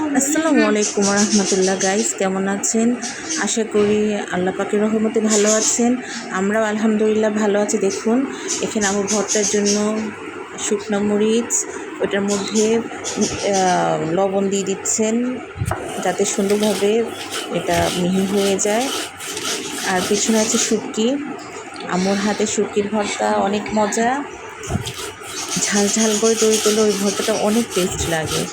আসসালামু আলাইকুম রহমতুল্লাহ গাইস, কেমন আছেন? আশা করি আল্লাহ পাকের রহমতে ভালো আছেন। আমরাও আলহামদুলিল্লাহ ভালো আছি। দেখুন, এখানে আমু ভর্তার জন্য শুকনো মরিচ, ওটার মধ্যে লবণ দিয়ে দিচ্ছেন যাতে সুন্দরভাবে এটা মিহি হয়ে যায়। আর পিছনে আছে শুটকি। আমুর হাতে শুটকির ভর্তা অনেক মজা, ঝাল ঝাল করে তৈরি করলে ওই ভর্তাটা অনেক টেস্ট লাগে।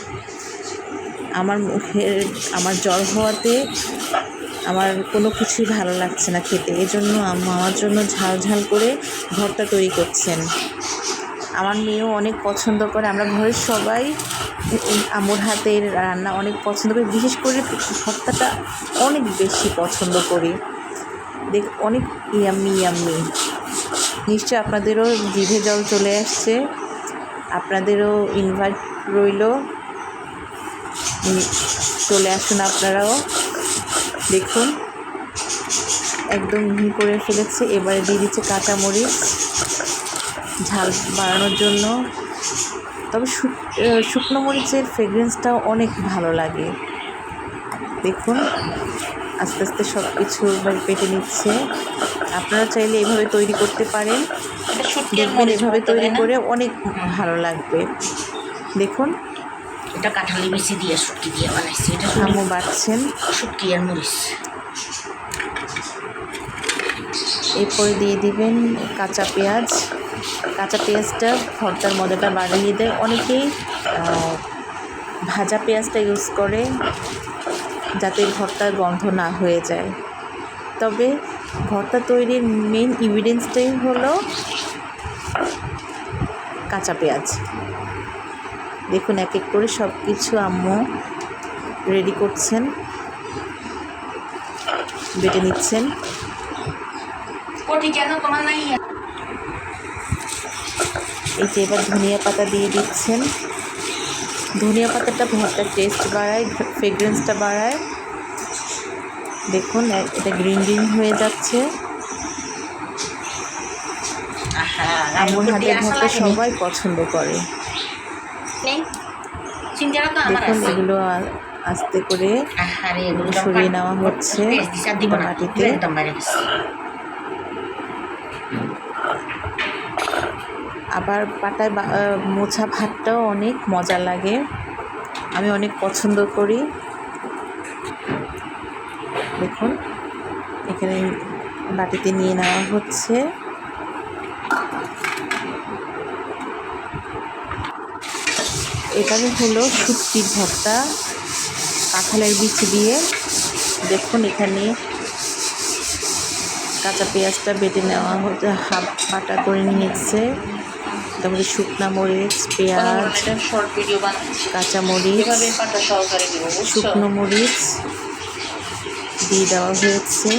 আমার জ্বর হওয়াতে আমার কোনো কিছুই ভালো লাগছে না খেতে, এজন্য আম্মু আমার জন্য ঝাল ঝাল করে ভর্তা তৈরি করছেন। আমার মেয়েও অনেক পছন্দ করে। আমরা ঘরের সবাই আম্মুর হাতের রান্না অনেক পছন্দ করি, বিশেষ করে ভর্তাটা অনেক বেশি পছন্দ করি। অনেক ইয়াম্মি ইয়াম্মি। নিশ্চয় আপনাদেরও জিভে জল চলে আসছে, আপনাদেরও ইনভাইট রইল, চলে আসুন আপনারাও। দেখুন, একদম মিহি করে ফেলেছে। এবারে দিয়ে দিচ্ছে কাঁচামরিচ ঝাল বাড়ানোর জন্য। তবে শুকনো মরিচের ফ্রেগরেন্সটাও অনেক ভালো লাগে। দেখুন, আস্তে আস্তে সব কিছু পেটে নিচ্ছে। আপনারা চাইলে এভাবে তৈরি করতে পারেন, দেখবেন এভাবে তৈরি করে অনেক ভালো লাগবে। দেখুন, এটা কাঁঠালি বেশি দিয়ে শুটকি দিয়ে বানাইছি। এটা আম্মু বাটছেন শুটকি আর মরিচ। এরপরে দিয়ে দিবেন কাঁচা পেঁয়াজ। কাঁচা পেঁয়াজটা ভর্তার মজাটা বাড়িয়ে দেয়। অনেকেই ভাজা পেঁয়াজটা ইউজ করে যাতে ভর্তার গন্ধ না হয়ে যায়। তবে ভর্তা তৈরির মেন ইনগ্রিডিয়েন্টসটাই হলো কাঁচা পেঁয়াজ। দেখুন, এক এক করে সব কিছু আম্মু রেডি করছেন, বেটে নিচ্ছেন। এই যে এবার ধনিয়া পাতা দিয়ে দিচ্ছেন। ধনিয়া পাতাটা ভর্তার টেস্ট বাড়ায়, ফ্রেগরেন্সটা বাড়ায়। দেখুন, এটা গ্রিন গ্রিন হয়ে যাচ্ছে। আম্মুর হাতের ভর্তা সবাই পছন্দ করে। দেখুন, এগুলো আস্তে করে সরিয়ে নেওয়া হচ্ছে মাটিতে। আবার পাটায় মোছা ভাতটাও অনেক মজা লাগে, আমি অনেক পছন্দ করি। দেখুন, এখানে বাটিতে নিয়ে নেওয়া হচ্ছে। এবারে হলো শুটকির ভর্তা কাঁঠালের বিচি দিয়ে। দেখুন, এখানে কাঁচা পেঁয়াজটা বেটে নেওয়া হচ্ছে, হাফ বাটা করে নিয়েছে। তারপরে শুকনা মরিচ, পেঁয়াজ, কাঁচা মরিচ, শুকনো মরিচ দিয়ে দেওয়া হয়েছে।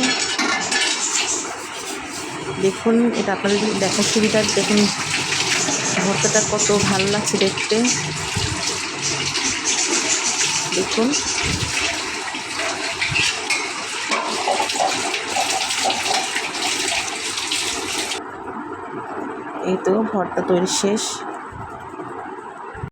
দেখুন, এটা আপনাদের দেখার সুবিধা। দেখুন ভর্তাটা কত ভালো লাগছে দেখতে। দেখুন, এই তো ভর্তা তৈরি শেষ।